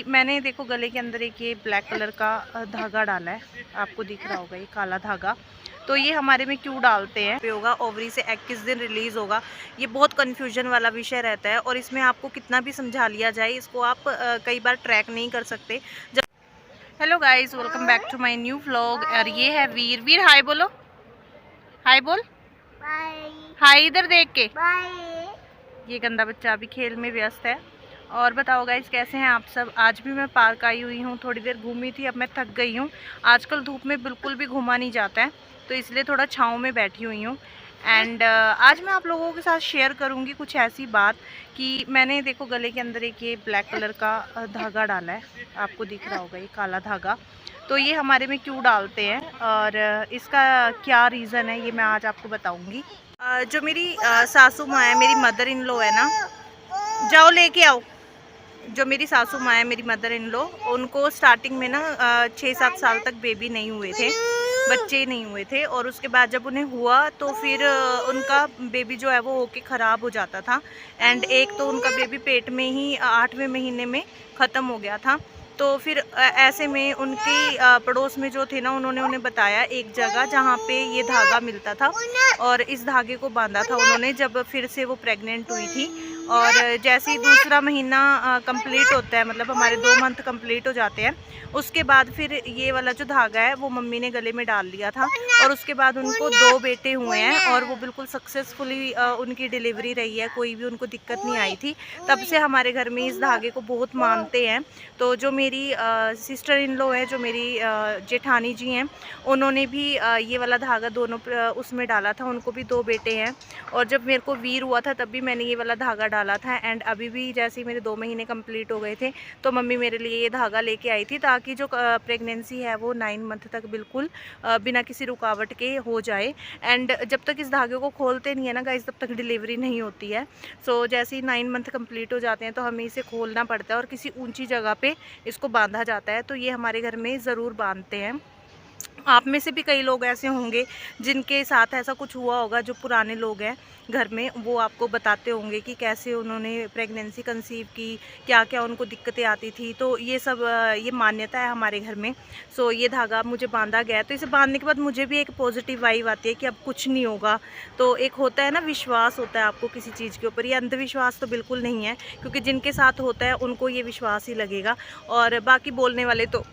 मैंने देखो गले के अंदर एक ये ब्लैक कलर का धागा डाला है, आपको दिख रहा होगा ये काला धागा। तो ये हमारे में क्यों डालते हैं, होगा ओवरी से एग किस दिन रिलीज होगा, ये बहुत कंफ्यूजन वाला विषय रहता है। और इसमें आपको कितना भी समझा लिया जाए, इसको आप कई बार ट्रैक नहीं कर सकते। जब hello guys, welcome back to my new vlog. और ये है वीर। वीर हाय बोलो, हाय बोल, हाय इधर देख के। ये गंदा बच्चा अभी खेल में व्यस्त है। और बताओ गाइस, कैसे हैं आप सब। आज भी मैं पार्क आई हुई हूँ, थोड़ी देर घूमी थी, अब मैं थक गई हूँ। आजकल धूप में बिल्कुल भी घूमा नहीं जाता है, तो इसलिए थोड़ा छाँव में बैठी हुई हूँ। एंड आज मैं आप लोगों के साथ शेयर करूँगी कुछ ऐसी बात कि मैंने देखो गले के अंदर एक ये ब्लैक कलर का धागा डाला है, आपको दिख रहा होगा ये काला धागा। तो ये हमारे में क्यों डालते हैं और इसका क्या रीज़न है, ये मैं आज आपको बताऊँगी। जो मेरी सासू माँ है, मेरी मदर इन लॉ है ना, जाओ लेके आओ। जो मेरी सासू माँ है, मेरी मदर इन लॉ, उनको स्टार्टिंग में ना 6-7 साल तक बेबी नहीं हुए थे, बच्चे नहीं हुए थे। और उसके बाद जब उन्हें हुआ तो फिर उनका बेबी जो है वो होके ख़राब हो जाता था। एंड एक तो उनका बेबी पेट में ही 8वें महीने में ख़त्म हो गया था। तो फिर ऐसे में उनकी पड़ोस में जो थे ना, उन्होंने उन्हें बताया एक जगह जहाँ पे ये धागा मिलता था, और इस धागे को बांधा था उन्होंने जब फिर से वो प्रेग्नेंट हुई थी। और जैसे ही दूसरा महीना कंप्लीट होता है, मतलब हमारे 2 मंथ कंप्लीट हो जाते हैं, उसके बाद फिर ये वाला जो धागा है वो मम्मी ने गले में डाल लिया था। और उसके बाद उनको 2 बेटे हुए हैं और वो बिल्कुल सक्सेसफुली उनकी डिलीवरी रही है, कोई भी उनको दिक्कत नहीं आई थी। तब से हमारे घर में इस धागे को बहुत मानते हैं। तो जो मेरी सिस्टर इन लॉ है, जो मेरी जेठानी जी हैं, उन्होंने भी ये वाला धागा दोनों उसमें डाला था। उनको भी 2 बेटे हैं। और जब मेरे को वीर हुआ था तब भी मैंने ये वाला धागा डाला था। एंड अभी भी जैसे ही मेरे 2 महीने कंप्लीट हो गए थे तो मम्मी मेरे लिए ये धागा लेके आई थी, ताकि जो प्रेगनेंसी है वो 9 मंथ तक बिल्कुल बिना किसी रुकावट के हो जाए। एंड जब तक इस धागे को खोलते नहीं है ना गाइस, तब तक डिलीवरी नहीं होती है। सो जैसे ही 9 मंथ कंप्लीट हो जाते हैं तो हमें इसे खोलना पड़ता है और किसी ऊंची जगह पे इसको बांधा जाता है। तो ये हमारे घर में ज़रूर बांधते हैं। आप में से भी कई लोग ऐसे होंगे जिनके साथ ऐसा कुछ हुआ होगा, जो पुराने लोग हैं घर में, वो आपको बताते होंगे कि कैसे उन्होंने प्रेगनेंसी कंसीव की, क्या क्या उनको दिक्कतें आती थी। तो ये सब ये मान्यता है हमारे घर में। सो ये धागा मुझे बांधा गया है, तो इसे बांधने के बाद मुझे भी एक पॉजिटिव वाइब आती है कि अब कुछ नहीं होगा। तो एक होता है ना, विश्वास होता है आपको किसी चीज़ के ऊपर। ये अंधविश्वास तो बिल्कुल नहीं है, क्योंकि जिनके साथ होता है उनको ये विश्वास ही लगेगा। और बाकी बोलने वाले तो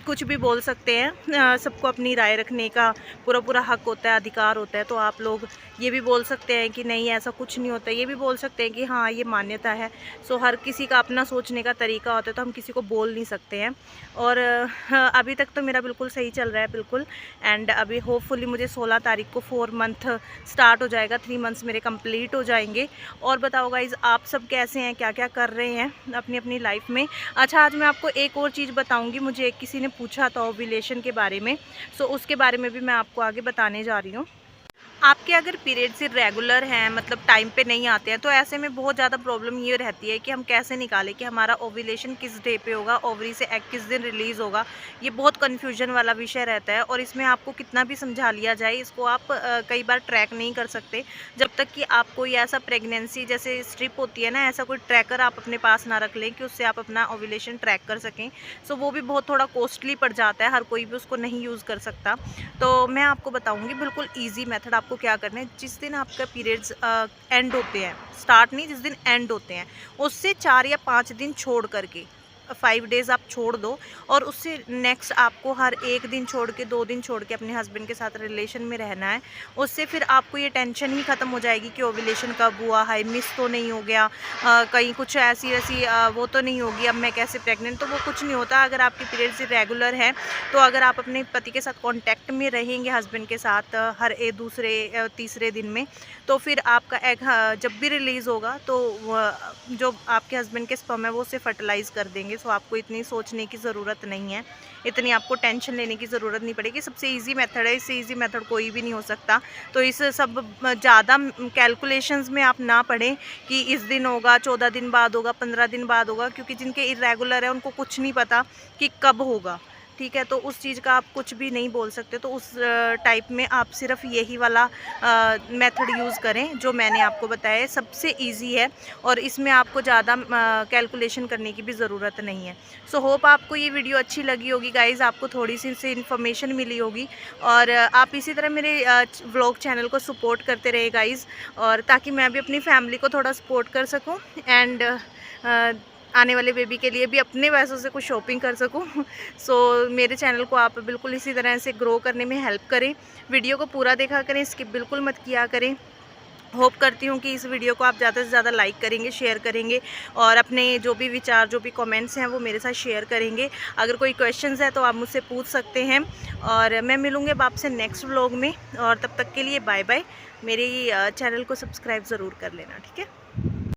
कुछ भी बोल सकते हैं, सबको अपनी राय रखने का पूरा पूरा हक होता है, अधिकार होता है। तो आप लोग ये भी बोल सकते हैं कि नहीं ऐसा कुछ नहीं होता, ये भी बोल सकते हैं कि हाँ ये मान्यता है। सो हर किसी का अपना सोचने का तरीका होता है, तो हम किसी को बोल नहीं सकते हैं। और अभी तक तो मेरा बिल्कुल सही चल रहा है, बिल्कुल। एंड अभी होपफुली मुझे 16 तारीख को 4 मंथ स्टार्ट हो जाएगा, 3 मंथ्स मेरे कंप्लीट हो जाएंगे। और बताओ गाइज़, आप सब कैसे हैं, क्या क्या कर रहे हैं अपनी अपनी लाइफ में। अच्छा, आज मैं आपको एक और चीज़ बताऊँगी। मुझे किसी ने पूछा था ओव्यूलेशन के बारे में, सो उसके बारे में भी मैं आपको आगे बताने जा रही हूँ। आपके अगर पीरियड्स इरेगुलर हैं, मतलब टाइम पे नहीं आते हैं, तो ऐसे में बहुत ज़्यादा प्रॉब्लम ये रहती है कि हम कैसे निकालें कि हमारा ओव्यूलेशन किस डे पे होगा, ओवरी से एग किस दिन रिलीज़ होगा। ये बहुत कन्फ्यूजन वाला विषय रहता है। और इसमें आपको कितना भी समझा लिया जाए, इसको आप कई बार ट्रैक नहीं कर सकते जब तक कि आप कोई ऐसा प्रेगनेंसी जैसे स्ट्रिप होती है ना, ऐसा कोई ट्रैकर आप अपने पास ना रख लें कि उससे आप अपना ओव्यूलेशन ट्रैक कर सकें। सो वो भी बहुत थोड़ा कॉस्टली पड़ जाता है, हर कोई भी उसको नहीं यूज़ कर सकता। तो मैं आपको बताऊँगी बिल्कुल ईजी मेथड। आपको क्या करना है, जिस दिन आपका पीरियड्स एंड होते हैं, स्टार्ट नहीं, जिस दिन एंड होते हैं उससे 4 या 5 दिन छोड़ करके 5 डेज़ आप छोड़ दो। और उससे नेक्स्ट आपको हर 1 दिन छोड़ के, 2 दिन छोड़ के अपने हस्बैंड के साथ रिलेशन में रहना है। उससे फिर आपको ये टेंशन ही ख़त्म हो जाएगी कि ओव्यूलेशन कब हुआ, हाई मिस तो नहीं हो गया, कहीं कुछ ऐसी वैसी वो तो नहीं होगी, अब मैं कैसे प्रेग्नेंट। तो वो कुछ नहीं होता। अगर आपकी पीरियड्स रेगुलर हैं, तो अगर आप अपने पति के साथ कॉन्टैक्ट में रहेंगे, हस्बैंड के साथ हर एक दूसरे तीसरे दिन में, तो फिर आपका एग जब भी रिलीज़ होगा तो जो आपके हस्बैंड के स्पर्म है वो उसे फर्टिलाइज़ कर देंगे। सो आपको इतनी सोचने की ज़रूरत नहीं है, इतनी आपको टेंशन लेने की ज़रूरत नहीं पड़ेगी। सबसे इजी मेथड है, इससे इजी मेथड कोई भी नहीं हो सकता। तो इस सब ज़्यादा कैलकुलेशंस में आप ना पढ़ें कि इस दिन होगा, 14 दिन बाद होगा, 15 दिन बाद होगा, क्योंकि जिनके इरेगुलर है उनको कुछ नहीं पता कि कब होगा। ठीक है, तो उस चीज़ का आप कुछ भी नहीं बोल सकते। तो उस टाइप में आप सिर्फ यही वाला मेथड यूज़ करें जो मैंने आपको बताया है, सबसे ईजी है और इसमें आपको ज़्यादा कैलकुलेशन करने की भी ज़रूरत नहीं है। सो होप आपको ये वीडियो अच्छी लगी होगी गाइज़, आपको थोड़ी सी इससे इन्फॉर्मेशन मिली होगी और आप इसी तरह मेरे व्लॉग चैनल को सपोर्ट करते रहे गाइज़, और ताकि मैं भी अपनी फैमिली को थोड़ा सपोर्ट कर सकूँ एंड आने वाले बेबी के लिए भी अपने पैसों से कुछ शॉपिंग कर सकूं। सो मेरे चैनल को आप बिल्कुल इसी तरह से ग्रो करने में हेल्प करें। वीडियो को पूरा देखा करें, स्किप बिल्कुल मत किया करें। होप करती हूँ कि इस वीडियो को आप ज़्यादा से ज़्यादा लाइक करेंगे, शेयर करेंगे और अपने जो भी विचार, जो भी कमेंट्स हैं वो मेरे साथ शेयर करेंगे। अगर कोई क्वेश्चंस है तो आप मुझसे पूछ सकते हैं और मैं मिलूँगी अब आपसे नेक्स्ट व्लॉग में, और तब तक के लिए बाय बाय। मेरी चैनल को सब्सक्राइब ज़रूर कर लेना, ठीक है।